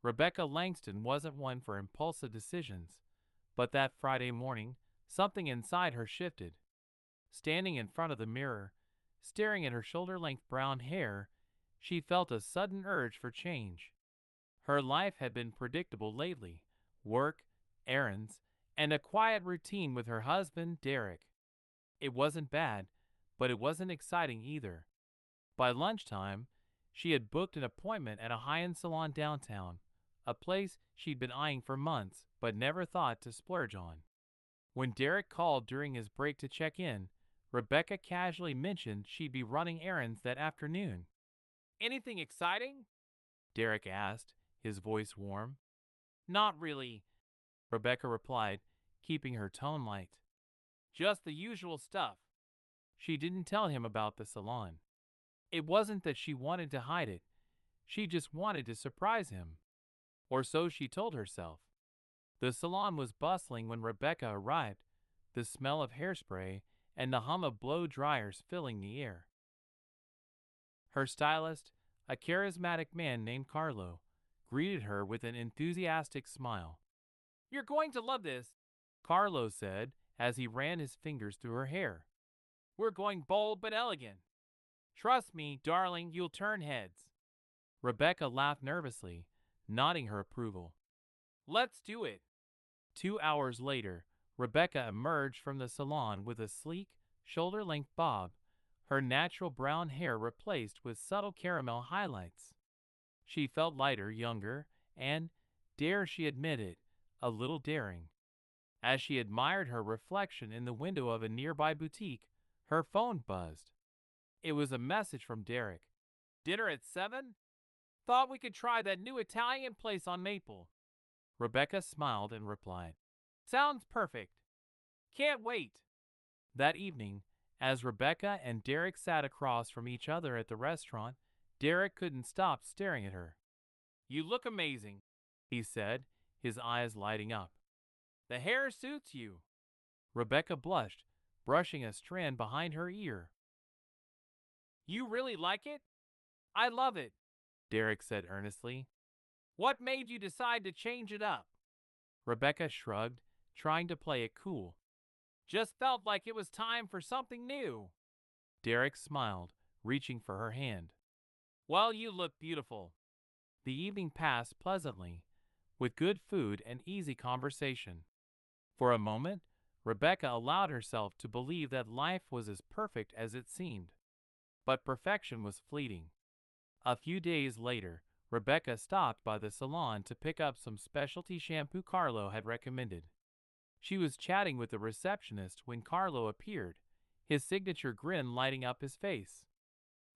Rebecca Langston wasn't one for impulsive decisions, but that Friday morning, something inside her shifted. Standing in front of the mirror, staring at her shoulder-length brown hair, she felt a sudden urge for change. Her life had been predictable lately: work, errands, and a quiet routine with her husband, Derek. It wasn't bad, but it wasn't exciting either. By lunchtime, she had booked an appointment at a high-end salon downtown, a place she'd been eyeing for months but never thought to splurge on. When Derek called during his break to check in, Rebecca casually mentioned she'd be running errands that afternoon. "Anything exciting?" Derek asked, his voice warm. "Not really," Rebecca replied, keeping her tone light. "Just the usual stuff." She didn't tell him about the salon. It wasn't that she wanted to hide it, she just wanted to surprise him. Or so she told herself. The salon was bustling when Rebecca arrived, the smell of hairspray and the hum of blow dryers filling the air. Her stylist, a charismatic man named Carlo, greeted her with an enthusiastic smile. "You're going to love this," Carlo said as he ran his fingers through her hair. "We're going bold but elegant. Trust me, darling, you'll turn heads." Rebecca laughed nervously, nodding her approval. "Let's do it." 2 hours later, Rebecca emerged from the salon with a sleek, shoulder-length bob, her natural brown hair replaced with subtle caramel highlights. She felt lighter, younger, and, dare she admit it, a little daring. As she admired her reflection in the window of a nearby boutique, her phone buzzed. It was a message from Derek. "Dinner at 7? Thought we could try that new Italian place on Maple." Rebecca smiled and replied, "Sounds perfect. Can't wait." That evening, as Rebecca and Derek sat across from each other at the restaurant, Derek couldn't stop staring at her. "You look amazing," he said, his eyes lighting up. "The hair suits you." Rebecca blushed, brushing a strand behind her ear. "You really like it?" "I love it," Derek said earnestly. "What made you decide to change it up?" Rebecca shrugged, trying to play it cool. "Just felt like it was time for something new." Derek smiled, reaching for her hand. "Well, you look beautiful." The evening passed pleasantly, with good food and easy conversation. For a moment, Rebecca allowed herself to believe that life was as perfect as it seemed. But perfection was fleeting. A few days later, Rebecca stopped by the salon to pick up some specialty shampoo Carlo had recommended. She was chatting with the receptionist when Carlo appeared, his signature grin lighting up his face.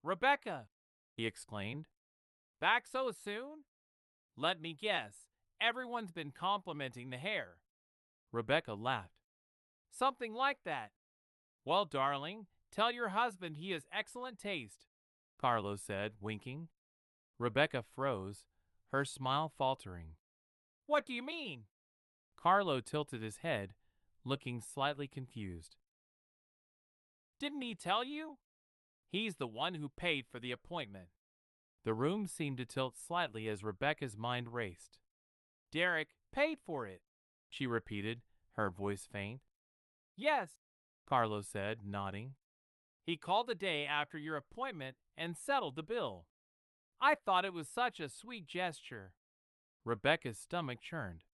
"Rebecca!" he exclaimed. "Back so soon?" "Let me guess, everyone's been complimenting the hair." Rebecca laughed. "Something like that." "Well, darling, tell your husband he has excellent taste," Carlo said, winking. Rebecca froze, her smile faltering. "What do you mean?" Carlo tilted his head, looking slightly confused. "Didn't he tell you? He's the one who paid for the appointment." The room seemed to tilt slightly as Rebecca's mind raced. "Derek paid for it," she repeated, her voice faint. "Yes," Carlo said, nodding. "He called the day after your appointment and settled the bill. I thought it was such a sweet gesture." Rebecca's stomach churned.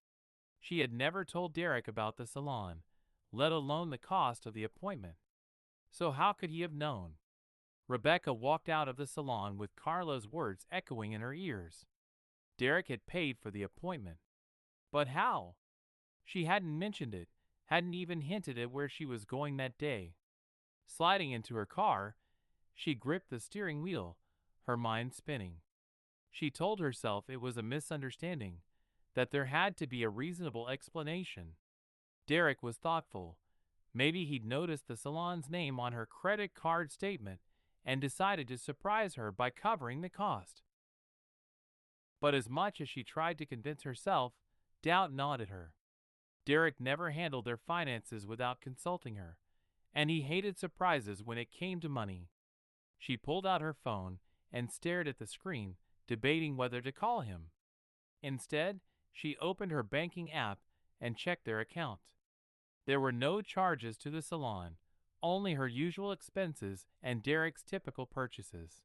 She had never told Derek about the salon, let alone the cost of the appointment. So how could he have known? Rebecca walked out of the salon with Carlo's words echoing in her ears. Derek had paid for the appointment. But how? She hadn't mentioned it, hadn't even hinted at where she was going that day. Sliding into her car, she gripped the steering wheel, her mind spinning. She told herself it was a misunderstanding, that there had to be a reasonable explanation. Derek was thoughtful. Maybe he'd noticed the salon's name on her credit card statement and decided to surprise her by covering the cost. But as much as she tried to convince herself, doubt gnawed at her. Derek never handled their finances without consulting her, and he hated surprises when it came to money. She pulled out her phone and stared at the screen, debating whether to call him. Instead, she opened her banking app and checked their account. There were no charges to the salon, only her usual expenses and Derek's typical purchases.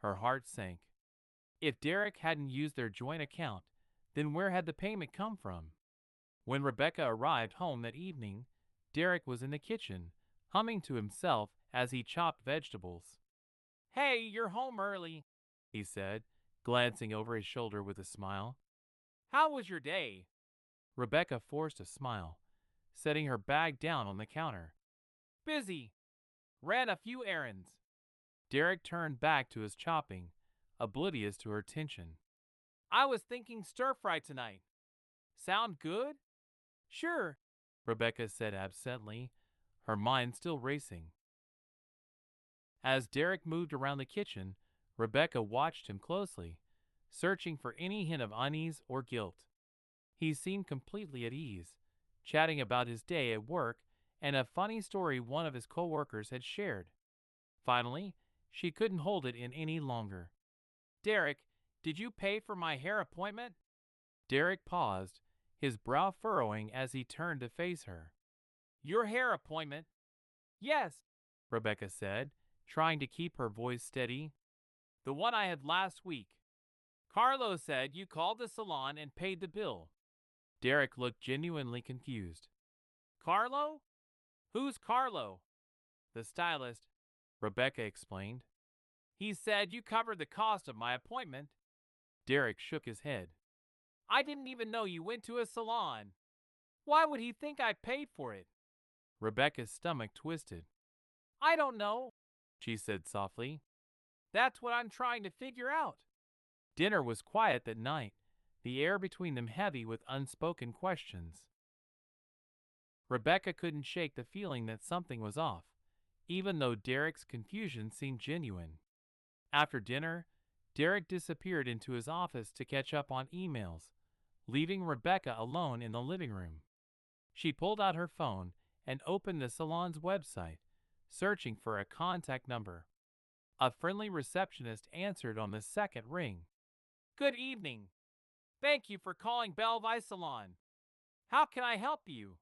Her heart sank. If Derek hadn't used their joint account, then where had the payment come from? When Rebecca arrived home that evening, Derek was in the kitchen, humming to himself as he chopped vegetables. "Hey, you're home early," he said, glancing over his shoulder with a smile. "How was your day?" Rebecca forced a smile, setting her bag down on the counter. "Busy. Ran a few errands." Derek turned back to his chopping, oblivious to her tension. "I was thinking stir-fry tonight. Sound good?" "Sure," Rebecca said absently, her mind still racing. As Derek moved around the kitchen, Rebecca watched him closely, searching for any hint of unease or guilt. He seemed completely at ease, chatting about his day at work and a funny story one of his coworkers had shared. Finally, she couldn't hold it in any longer. "Derek, did you pay for my hair appointment?" Derek paused, his brow furrowing as he turned to face her. "Your hair appointment?" "Yes," Rebecca said, trying to keep her voice steady. "The one I had last week. Carlo said you called the salon and paid the bill." Derek looked genuinely confused. "Carlo? Who's Carlo?" "The stylist," Rebecca explained. "He said you covered the cost of my appointment." Derek shook his head. "I didn't even know you went to a salon. Why would he think I paid for it?" Rebecca's stomach twisted. "I don't know," she said softly. "That's what I'm trying to figure out." Dinner was quiet that night, the air between them heavy with unspoken questions. Rebecca couldn't shake the feeling that something was off, even though Derek's confusion seemed genuine. After dinner, Derek disappeared into his office to catch up on emails, leaving Rebecca alone in the living room. She pulled out her phone and opened the salon's website, searching for a contact number. A friendly receptionist answered on the second ring. "Good evening. Thank you for calling Bellevi Salon. How can I help you?"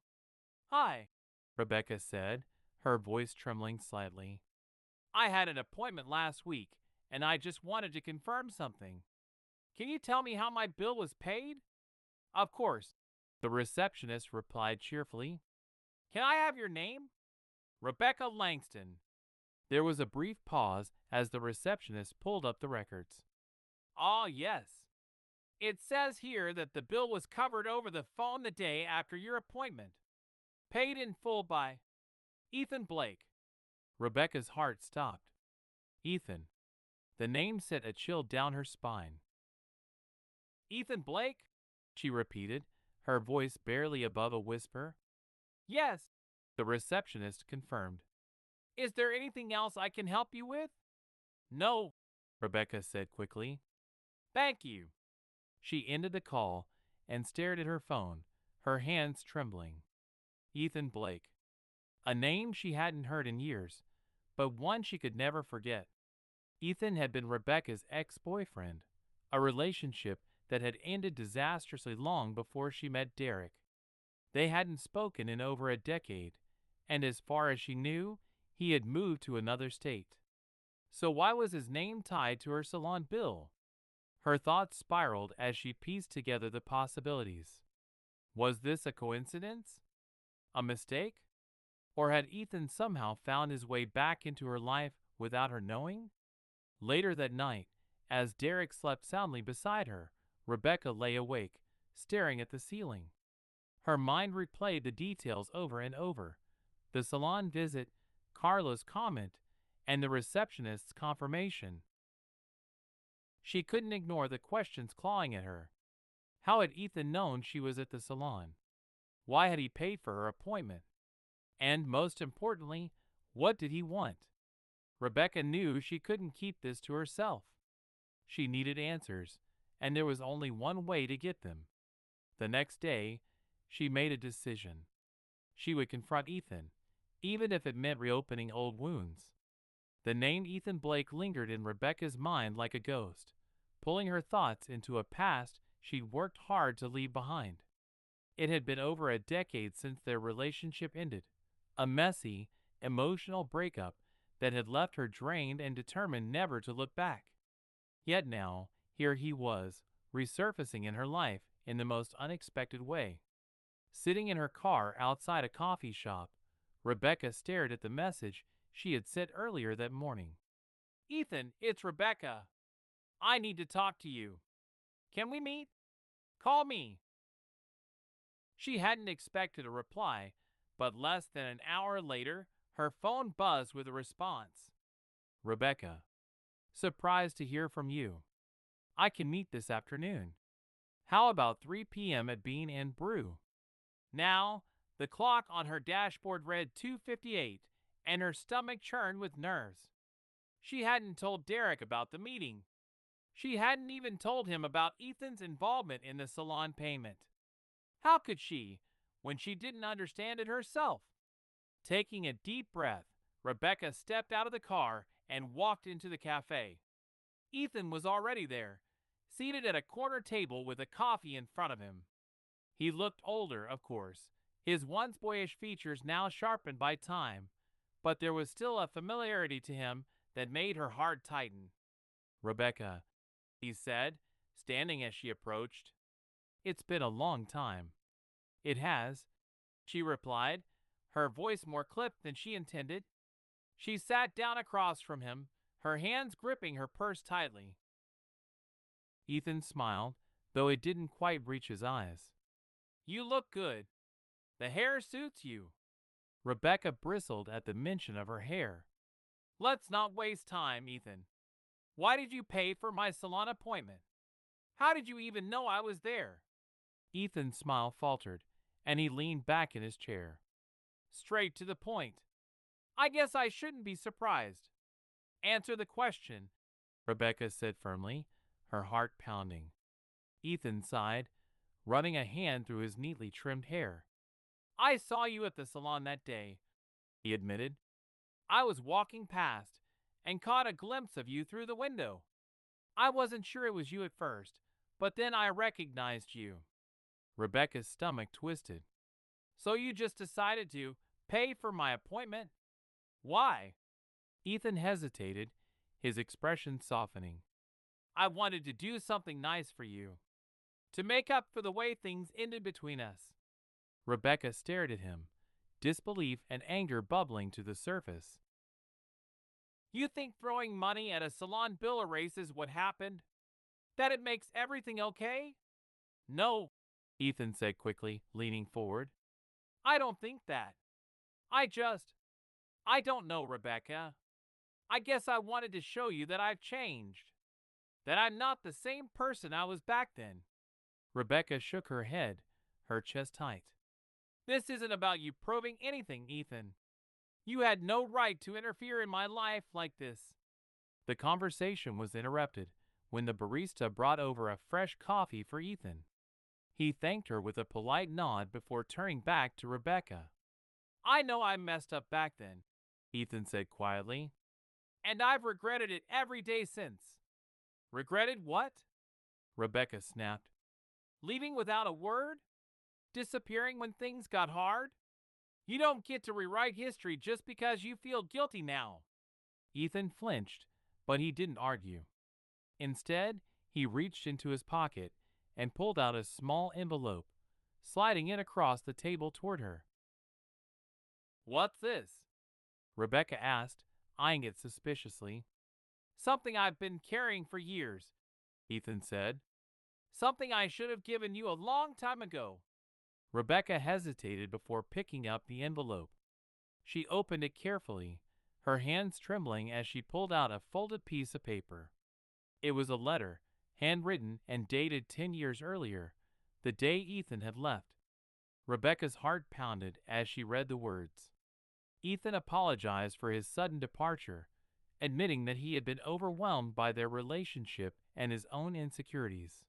"Hi," Rebecca said, her voice trembling slightly. "I had an appointment last week, and I just wanted to confirm something. Can you tell me how my bill was paid?" "Of course," the receptionist replied cheerfully. "Can I have your name?" "Rebecca Langston." There was a brief pause as the receptionist pulled up the records. "Ah, yes. It says here that the bill was covered over the phone the day after your appointment. Paid in full by Ethan Blake." Rebecca's heart stopped. Ethan. The name sent a chill down her spine. "Ethan Blake?" she repeated, her voice barely above a whisper. "Yes," the receptionist confirmed. "Is there anything else I can help you with?" "No," Rebecca said quickly. "Thank you." She ended the call and stared at her phone, her hands trembling. Ethan Blake. A name she hadn't heard in years, but one she could never forget. Ethan had been Rebecca's ex-boyfriend, a relationship that had ended disastrously long before she met Derek. They hadn't spoken in over a decade, and as far as she knew, he had moved to another state. So why was his name tied to her salon bill? Her thoughts spiraled as she pieced together the possibilities. Was this a coincidence? A mistake? Or had Ethan somehow found his way back into her life without her knowing? Later that night, as Derek slept soundly beside her, Rebecca lay awake, staring at the ceiling. Her mind replayed the details over and over. The salon visit, Carlo's comment, and the receptionist's confirmation. She couldn't ignore the questions clawing at her. How had Ethan known she was at the salon? Why had he paid for her appointment? And most importantly, what did he want? Rebecca knew she couldn't keep this to herself. She needed answers, and there was only one way to get them. The next day, she made a decision. She would confront Ethan, even if it meant reopening old wounds. The name Ethan Blake lingered in Rebecca's mind like a ghost, pulling her thoughts into a past she'd worked hard to leave behind. It had been over a decade since their relationship ended, a messy, emotional breakup that had left her drained and determined never to look back. Yet now, here he was, resurfacing in her life in the most unexpected way. Sitting in her car outside a coffee shop, Rebecca stared at the message she had sent earlier that morning. "Ethan, it's Rebecca. I need to talk to you. Can we meet? Call me." She hadn't expected a reply, but less than an hour later, her phone buzzed with a response. "Rebecca, surprised to hear from you. I can meet this afternoon. How about 3 p.m. at Bean and Brew?" Now, the clock on her dashboard read 2:58, and her stomach churned with nerves. She hadn't told Derek about the meeting. She hadn't even told him about Ethan's involvement in the salon payment. How could she, when she didn't understand it herself? Taking a deep breath, Rebecca stepped out of the car and walked into the cafe. Ethan was already there, seated at a corner table with a coffee in front of him. He looked older, of course, his once boyish features now sharpened by time, but there was still a familiarity to him that made her heart tighten. "Rebecca," he said, standing as she approached. "It's been a long time." "It has," she replied, her voice more clipped than she intended. She sat down across from him, her hands gripping her purse tightly. Ethan smiled, though it didn't quite reach his eyes. "You look good. The hair suits you." Rebecca bristled at the mention of her hair. "Let's not waste time, Ethan. Why did you pay for my salon appointment? How did you even know I was there?" Ethan's smile faltered, and he leaned back in his chair. "Straight to the point. I guess I shouldn't be surprised." "Answer the question," Rebecca said firmly, her heart pounding. Ethan sighed, running a hand through his neatly trimmed hair. "I saw you at the salon that day," he admitted. "I was walking past and caught a glimpse of you through the window. I wasn't sure it was you at first, but then I recognized you." Rebecca's stomach twisted. "So you just decided to pay for my appointment? Why?" Ethan hesitated, his expression softening. "I wanted to do something nice for you, to make up for the way things ended between us." Rebecca stared at him, disbelief and anger bubbling to the surface. "You think throwing money at a salon bill erases what happened? That it makes everything okay?" "No," Ethan said quickly, leaning forward. "I don't think that. I don't know, Rebecca. I guess I wanted to show you that I've changed, that I'm not the same person I was back then." Rebecca shook her head, her chest tight. "This isn't about you proving anything, Ethan. You had no right to interfere in my life like this." The conversation was interrupted when the barista brought over a fresh coffee for Ethan. He thanked her with a polite nod before turning back to Rebecca. "I know I messed up back then," Ethan said quietly, "and I've regretted it every day since." "Regretted what?" Rebecca snapped. "Leaving without a word? Disappearing when things got hard? You don't get to rewrite history just because you feel guilty now." Ethan flinched, but he didn't argue. Instead, he reached into his pocket and pulled out a small envelope, sliding it across the table toward her. "What's this?" Rebecca asked, eyeing it suspiciously. "Something I've been carrying for years," Ethan said. "Something I should have given you a long time ago." Rebecca hesitated before picking up the envelope. She opened it carefully, her hands trembling as she pulled out a folded piece of paper. It was a letter, handwritten and dated 10 years earlier, the day Ethan had left. Rebecca's heart pounded as she read the words. Ethan apologized for his sudden departure, admitting that he had been overwhelmed by their relationship and his own insecurities.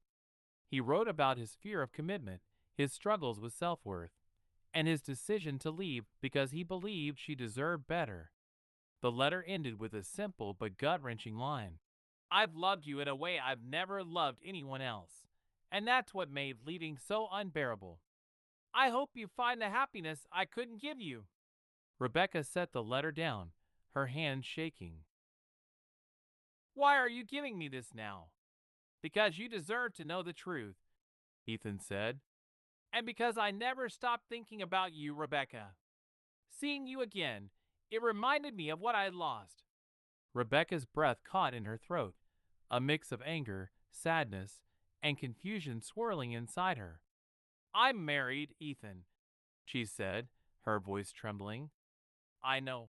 He wrote about his fear of commitment, his struggles with self-worth, and his decision to leave because he believed she deserved better. The letter ended with a simple but gut-wrenching line. I've loved you in a way I've never loved anyone else, and that's what made leaving so unbearable. I hope you find the happiness I couldn't give you. Rebecca set the letter down, her hand shaking. Why are you giving me this now? Because you deserve to know the truth, Ethan said. And because I never stopped thinking about you, Rebecca. Seeing you again, it reminded me of what I lost. Rebecca's breath caught in her throat, a mix of anger, sadness, and confusion swirling inside her. I'm married, Ethan, she said, her voice trembling. I know,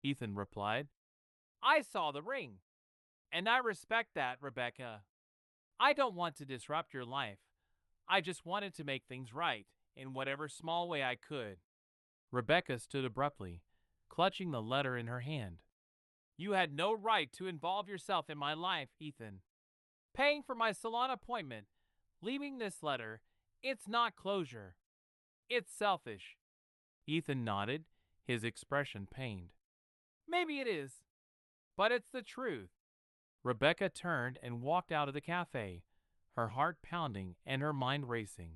Ethan replied. I saw the ring. And I respect that, Rebecca. I don't want to disrupt your life. I just wanted to make things right, in whatever small way I could. Rebecca stood abruptly, clutching the letter in her hand. You had no right to involve yourself in my life, Ethan. Paying for my salon appointment, leaving this letter, it's not closure. It's selfish. Ethan nodded, his expression pained. Maybe it is, but it's the truth. Rebecca turned and walked out of the cafe, her heart pounding and her mind racing.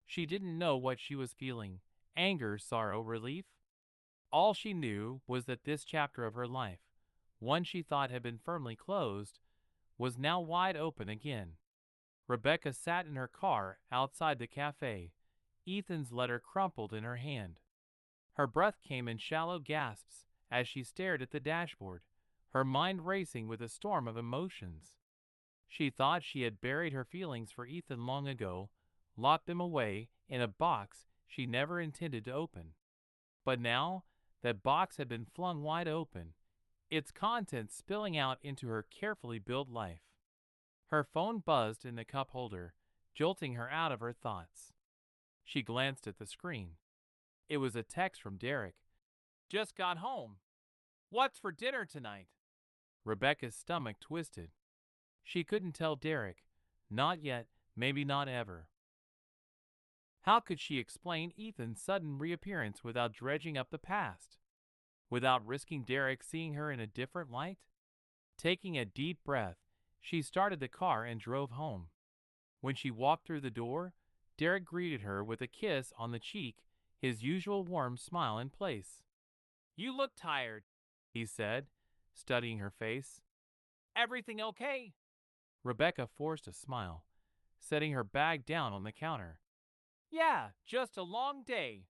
She didn't know what she was feeling, anger, sorrow, relief. All she knew was that this chapter of her life, one she thought had been firmly closed, was now wide open again. Rebecca sat in her car outside the cafe, Ethan's letter crumpled in her hand. Her breath came in shallow gasps as she stared at the dashboard, her mind racing with a storm of emotions. She thought she had buried her feelings for Ethan long ago, locked them away in a box she never intended to open. But now, that box had been flung wide open, its contents spilling out into her carefully built life. Her phone buzzed in the cup holder, jolting her out of her thoughts. She glanced at the screen. It was a text from Derek. Just got home. What's for dinner tonight? Rebecca's stomach twisted. She couldn't tell Derek. Not yet, maybe not ever. How could she explain Ethan's sudden reappearance without dredging up the past? Without risking Derek seeing her in a different light? Taking a deep breath, she started the car and drove home. When she walked through the door, Derek greeted her with a kiss on the cheek, his usual warm smile in place. You look tired, he said, studying her face. Everything okay? Rebecca forced a smile, setting her bag down on the counter. Yeah, just a long day.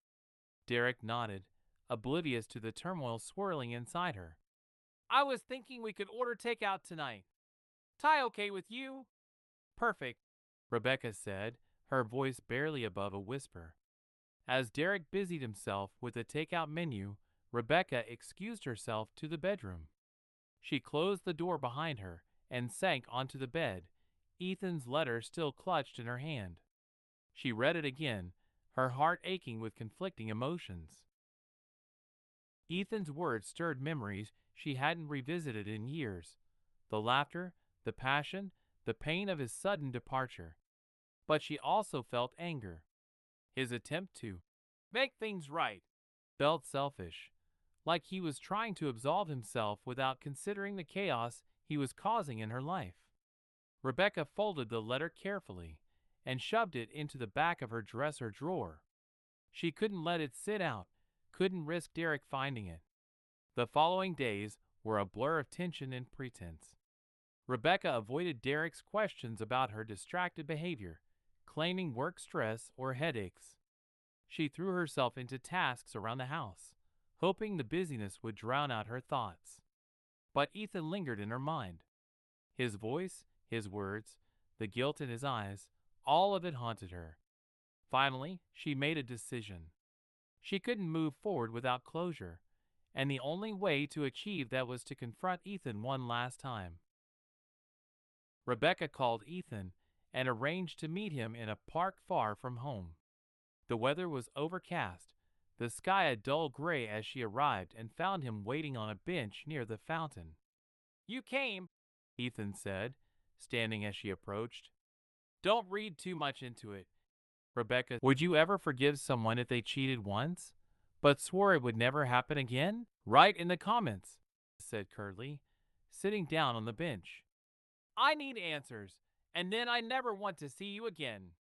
Derek nodded, oblivious to the turmoil swirling inside her. I was thinking we could order takeout tonight. Ty okay with you? Perfect, Rebecca said, her voice barely above a whisper. As Derek busied himself with the takeout menu, Rebecca excused herself to the bedroom. She closed the door behind her and sank onto the bed, Ethan's letter still clutched in her hand. She read it again, her heart aching with conflicting emotions. Ethan's words stirred memories she hadn't revisited in years. The laughter, the passion, the pain of his sudden departure. But she also felt anger. His attempt to make things right felt selfish, like he was trying to absolve himself without considering the chaos he was causing in her life. Rebecca folded the letter carefully and shoved it into the back of her dresser drawer. She couldn't let it sit out, couldn't risk Derek finding it. The following days were a blur of tension and pretense. Rebecca avoided Derek's questions about her distracted behavior, claiming work stress or headaches. She threw herself into tasks around the house, hoping the busyness would drown out her thoughts. But Ethan lingered in her mind. His voice, his words, the guilt in his eyes, all of it haunted her. Finally, she made a decision. She couldn't move forward without closure, and the only way to achieve that was to confront Ethan one last time. Rebecca called Ethan and arranged to meet him in a park far from home. The weather was overcast, the sky a dull gray as she arrived and found him waiting on a bench near the fountain. You came, Ethan said, standing as she approached. Don't read too much into it. Rebecca, would you ever forgive someone if they cheated once? but swore it would never happen again? Write in the comments, said Curly, sitting down on the bench. I need answers, and then I never want to see you again.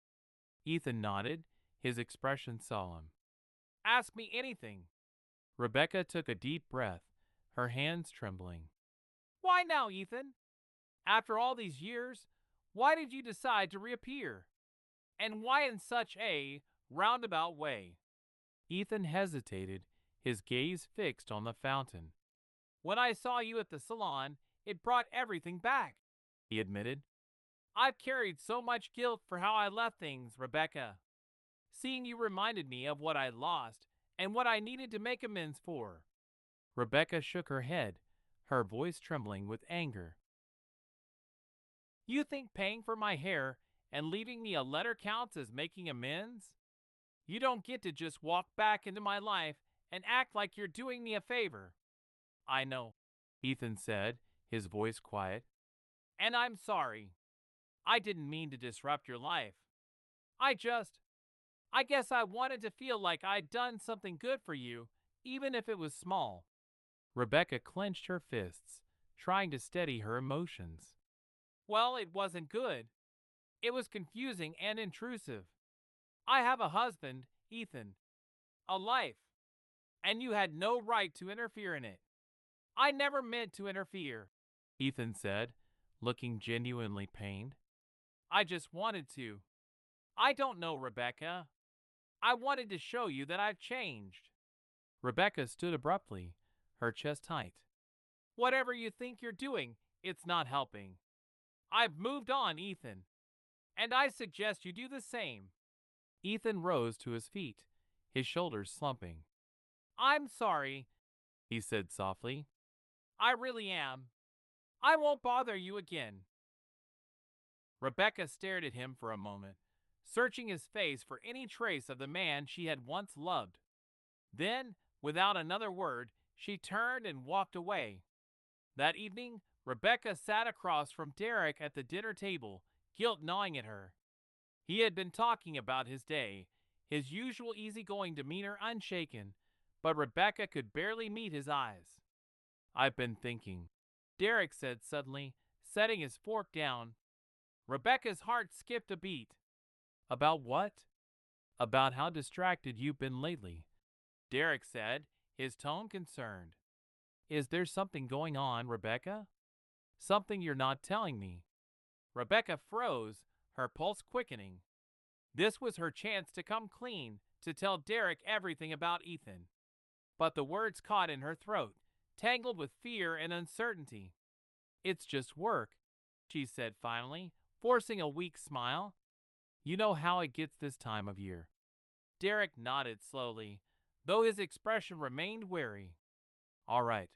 Ethan nodded, his expression solemn. Ask me anything. Rebecca took a deep breath, her hands trembling. Why now, Ethan? After all these years, why did you decide to reappear? And why in such a roundabout way? Ethan hesitated, his gaze fixed on the fountain. When I saw you at the salon, it brought everything back, he admitted. I've carried so much guilt for how I left things, Rebecca. Seeing you reminded me of what I lost and what I needed to make amends for. Rebecca shook her head, her voice trembling with anger. You think paying for my hair and leaving me a letter counts as making amends? You don't get to just walk back into my life and act like you're doing me a favor. I know, Ethan said, his voice quiet. And I'm sorry. I didn't mean to disrupt your life. I guess I wanted to feel like I'd done something good for you, even if it was small. Rebecca clenched her fists, trying to steady her emotions. Well, it wasn't good. It was confusing and intrusive. I have a husband, Ethan, a life, and you had no right to interfere in it. I never meant to interfere, Ethan said, looking genuinely pained. I just wanted to. I don't know, Rebecca. I wanted to show you that I've changed. Rebecca stood abruptly, her chest tight. Whatever you think you're doing, it's not helping. I've moved on, Ethan, and I suggest you do the same. Ethan rose to his feet, his shoulders slumping. I'm sorry, he said softly. I really am. I won't bother you again. Rebecca stared at him for a moment, searching his face for any trace of the man she had once loved. Then, without another word, she turned and walked away. That evening, Rebecca sat across from Derek at the dinner table, guilt gnawing at her. He had been talking about his day, his usual easygoing demeanor unshaken, but Rebecca could barely meet his eyes. I've been thinking, Derek said suddenly, setting his fork down. Rebecca's heart skipped a beat. About what? About how distracted you've been lately, Derek said, his tone concerned. Is there something going on, Rebecca? Something you're not telling me. Rebecca froze, her pulse quickening. This was her chance to come clean, to tell Derek everything about Ethan. But the words caught in her throat, tangled with fear and uncertainty. It's just work, she said finally, forcing a weak smile. You know how it gets this time of year. Derek nodded slowly, though his expression remained wary. All right.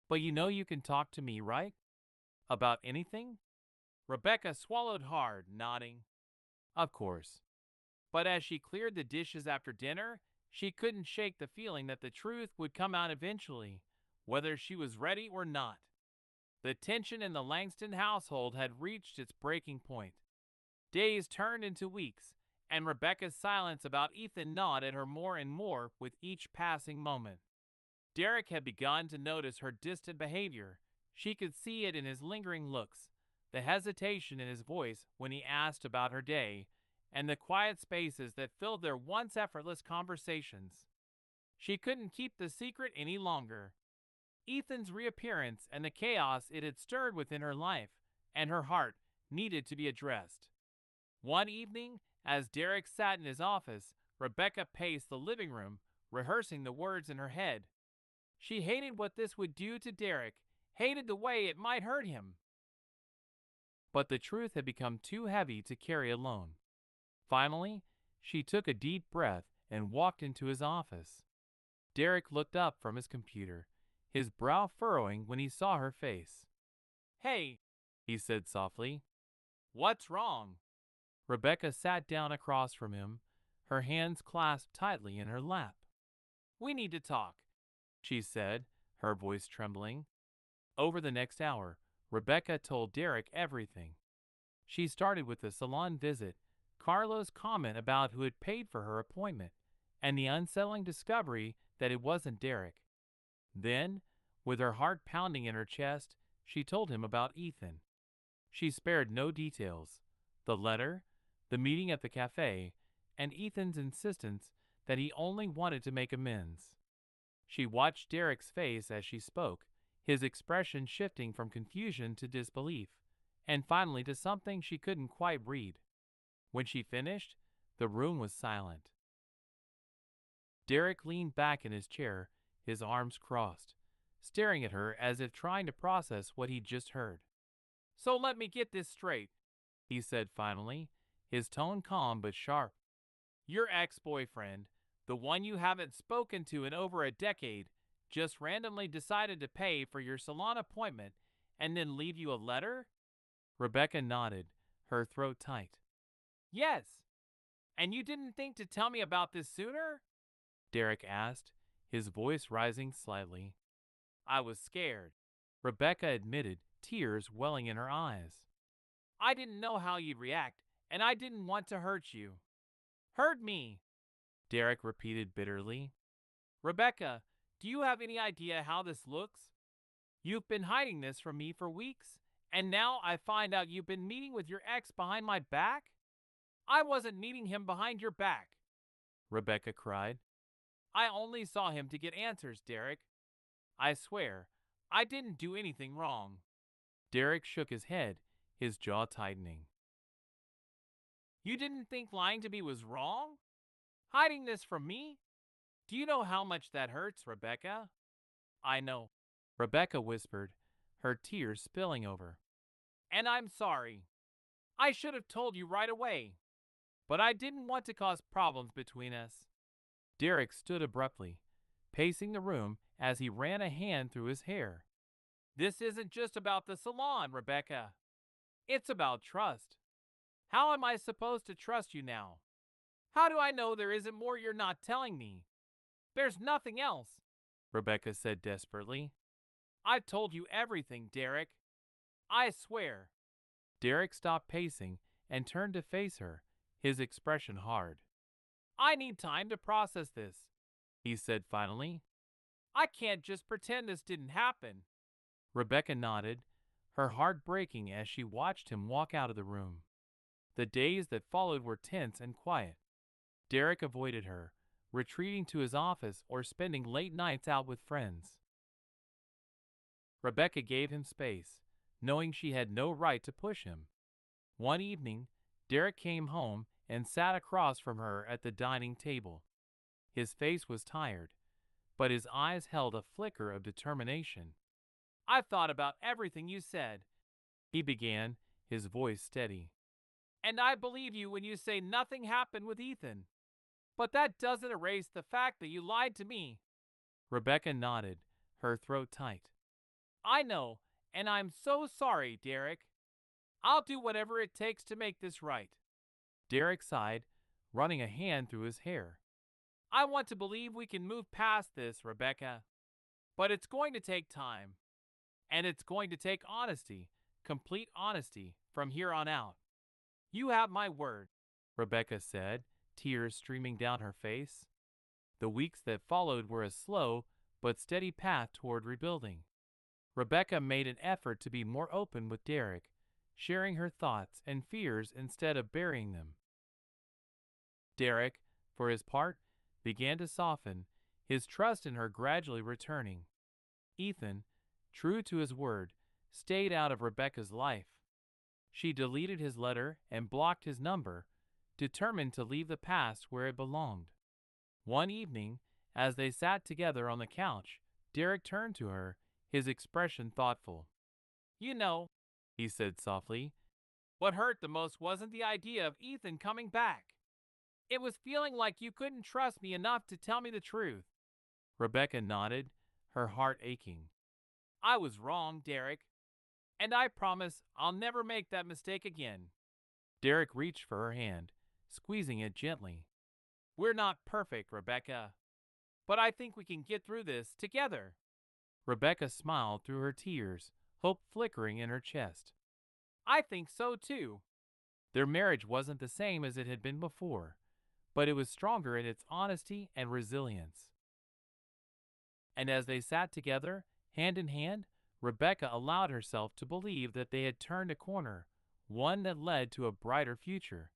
But you know you can talk to me, right? About anything? Rebecca swallowed hard, nodding. Of course. But as she cleared the dishes after dinner, she couldn't shake the feeling that the truth would come out eventually, whether she was ready or not. The tension in the Langston household had reached its breaking point. Days turned into weeks, and Rebecca's silence about Ethan gnawed at her more and more with each passing moment. Derek had begun to notice her distant behavior. She could see it in his lingering looks, the hesitation in his voice when he asked about her day, and the quiet spaces that filled their once effortless conversations. She couldn't keep the secret any longer. Ethan's reappearance and the chaos it had stirred within her life and her heart needed to be addressed. One evening, as Derek sat in his office, Rebecca paced the living room, rehearsing the words in her head. She hated what this would do to Derek, hated the way it might hurt him. But the truth had become too heavy to carry alone. Finally, she took a deep breath and walked into his office. Derek looked up from his computer, his brow furrowing when he saw her face. Hey, he said softly. What's wrong? Rebecca sat down across from him, her hands clasped tightly in her lap. We need to talk, she said, her voice trembling. Over the next hour, Rebecca told Derek everything. She started with the salon visit, Carlo's comment about who had paid for her appointment, and the unsettling discovery that it wasn't Derek. Then, with her heart pounding in her chest, she told him about Ethan. She spared no details: the letter, the meeting at the cafe, and Ethan's insistence that he only wanted to make amends. She watched Derek's face as she spoke, his expression shifting from confusion to disbelief, and finally to something she couldn't quite read. When she finished, the room was silent. Derek leaned back in his chair, his arms crossed, staring at her as if trying to process what he'd just heard. "So let me get this straight," he said finally, his tone calm but sharp. "Your ex-boyfriend, the one you haven't spoken to in over a decade, just randomly decided to pay for your salon appointment and then leave you a letter?" Rebecca nodded, her throat tight. "Yes. And you didn't think to tell me about this sooner?" Derek asked, his voice rising slightly. "I was scared," Rebecca admitted, tears welling in her eyes. "I didn't know how you'd react, and I didn't want to hurt you." "Hurt me," Derek repeated bitterly. "Rebecca, do you have any idea how this looks? You've been hiding this from me for weeks, and now I find out you've been meeting with your ex behind my back?" "I wasn't meeting him behind your back," Rebecca cried. "I only saw him to get answers, Derek. I swear, I didn't do anything wrong." Derek shook his head, his jaw tightening. "You didn't think lying to me was wrong? Hiding this from me? Do you know how much that hurts, Rebecca?" "I know," Rebecca whispered, her tears spilling over. "And I'm sorry. I should have told you right away. But I didn't want to cause problems between us." Derek stood abruptly, pacing the room as he ran a hand through his hair. "This isn't just about the salon, Rebecca. It's about trust. How am I supposed to trust you now? How do I know there isn't more you're not telling me? There's nothing else," Rebecca said desperately. "I've told you everything, Derek. I swear." Derek stopped pacing and turned to face her, his expression hard. "I need time to process this," he said finally. "I can't just pretend this didn't happen." Rebecca nodded, her heart breaking as she watched him walk out of the room. The days that followed were tense and quiet. Derek avoided her, retreating to his office or spending late nights out with friends. Rebecca gave him space, knowing she had no right to push him. One evening, Derek came home and sat across from her at the dining table. His face was tired, but his eyes held a flicker of determination. "I've thought about everything you said," he began, his voice steady. "And I believe you when you say nothing happened with Ethan. But that doesn't erase the fact that you lied to me." Rebecca nodded, her throat tight. "I know, and I'm so sorry, Derek. I'll do whatever it takes to make this right." Derek sighed, running a hand through his hair. "I want to believe we can move past this, Rebecca. But it's going to take time. And it's going to take honesty, complete honesty, from here on out." "You have my word," Rebecca said, tears streaming down her face. The weeks that followed were a slow but steady path toward rebuilding. Rebecca made an effort to be more open with Derek, sharing her thoughts and fears instead of burying them. Derek, for his part, began to soften, his trust in her gradually returning. Ethan, true to his word, stayed out of Rebecca's life. She deleted his letter and blocked his number, determined to leave the past where it belonged. One evening, as they sat together on the couch, Derek turned to her, his expression thoughtful. "You know," he said softly, "what hurt the most wasn't the idea of Ethan coming back. It was feeling like you couldn't trust me enough to tell me the truth." Rebecca nodded, her heart aching. "I was wrong, Derek, and I promise I'll never make that mistake again." Derek reached for her hand, squeezing it gently. "We're not perfect, Rebecca, but I think we can get through this together." Rebecca smiled through her tears, hope flickering in her chest. "I think so too." Their marriage wasn't the same as it had been before, but it was stronger in its honesty and resilience. And as they sat together, hand in hand, Rebecca allowed herself to believe that they had turned a corner, one that led to a brighter future.